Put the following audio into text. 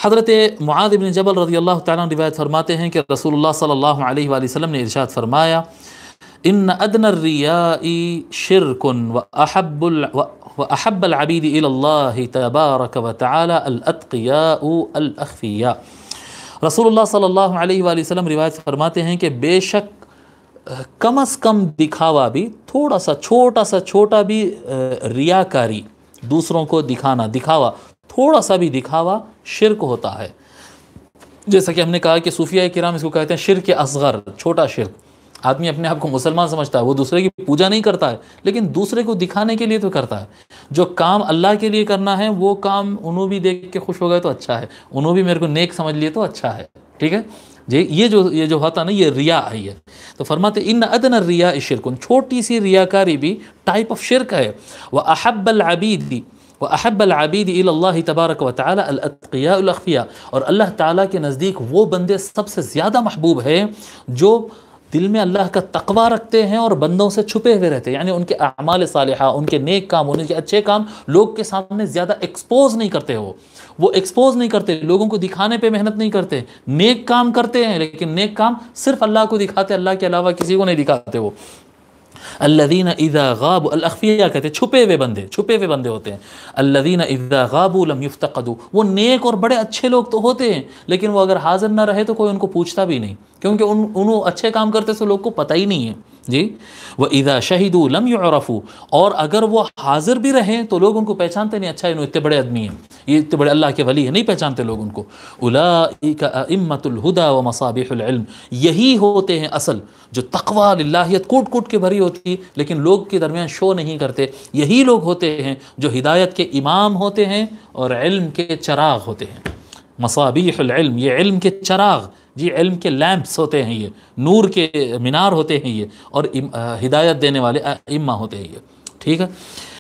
حضرت معاذ بن جبل رضی اللہ تعالیٰ عنہ روایت فرماتے ہیں کہ رسول اللہ صلی اللہ علیہ وآلہ وسلم نے ارشاد فرمایا ان ادنى الرياء شرك واحب العبيد الى الله تبارك وتعالى الاتقياء الاخفياء۔ رسول اللہ صلی اللہ علیہ وآلہ وسلم روایت فرماتے ہیں کہ بے شک کم از کم دکھاوا بھی، تھوڑا سا چھوٹا بھی ریاکاری، دوسروں کو دکھاوا تھوڑا سا بھی دکھاوا شرک ہوتا ہے۔ جیسا کہ ہم نے کہا کہ صوفیہ کرام اس کو کہتے ہیں شرک اصغر، چھوٹا شرک۔ آدمی اپنے آپ کو مسلمان سمجھتا ہے، وہ دوسرے کی پوجا نہیں کرتا ہے لیکن دوسرے کو دکھانے کے لیے تو کرتا ہے۔ جو کام اللہ کے لیے کرنا ہے وہ کام انہوں بھی دیکھ کے خوش ہو گئے تو اچھا ہے، انہوں بھی میرے کو نیک سمجھ لیے تو اچھا ہے، ٹھیک ہے جی۔ یہ جو ہوتا نا یہ ریا ہے۔ تو فرماتے ان ادنى الرياء شرک، چھوٹی سی ریاکاری بھی ٹائپ آف شرک ہے۔ واحب العبید الى اللہ تبارک و تعالی الاتقیاء الاخفیاء، اور اللہ تعالیٰ کے نزدیک وہ بندے سب سے زیادہ محبوب ہیں جو دل میں اللہ کا تقوی رکھتے ہیں اور بندوں سے چھپے ہوئے رہتے ہیں، یعنی ان کے اعمال صالحہ، ان کے نیک کام، ان کے اچھے کام لوگ کے سامنے زیادہ ایکسپوز نہیں کرتے، وہ ایکسپوز نہیں کرتے، لوگوں کو دکھانے پہ محنت نہیں کرتے، نیک کام کرتے ہیں لیکن نیک کام صرف اللہ کو دکھاتے، اللہ کے علاوہ کسی کو نہیں دکھاتے۔ وہ الذین اذا غابوا، الاخفیاء کہتے ہیں چھپے ہوئے بندے ہوتے ہیں۔ الذین اذا غابوا لم یفتقدوا، وہ نیک اور بڑے اچھے لوگ تو ہوتے ہیں لیکن وہ اگر حاضر نہ رہے تو کوئی ان کو پوچھتا بھی نہیں، کیونکہ انہوں اچھے کام کرتے سے لوگ کو پتہ ہی نہیں ہے جی۔ وَإِذَا شَهِدُوا لَمْ يُعْرَفُوا، اور اگر وہ حاضر بھی رہیں تو لوگ ان کو پہچانتے نہیں، اچھا انہوں اتنے بڑے آدمی ہیں، یہ اتنے بڑے اللہ کے ولی ہیں، نہیں پہچانتے لوگ ان کو۔ اولئک ائمۃ الہدی ومصابیح العلم، یہی ہوتے ہیں اصل جو تقوی للہیت کوٹ کے بھری ہوتی لیکن لوگ کے درمیان شو نہیں کرتے، یہی لوگ ہوتے ہیں جو ہدایت کے امام ہوتے ہیں اور علم کے چراغ ہوتے ہیں۔ مصابیح العلم، یہ علم کے چراغ جی، علم کے لیمپس ہوتے ہیں، یہ نور کے مینار ہوتے ہیں یہ، اور ہدایت دینے والے ائمہ ہوتے ہیں یہ، ٹھیک ہے۔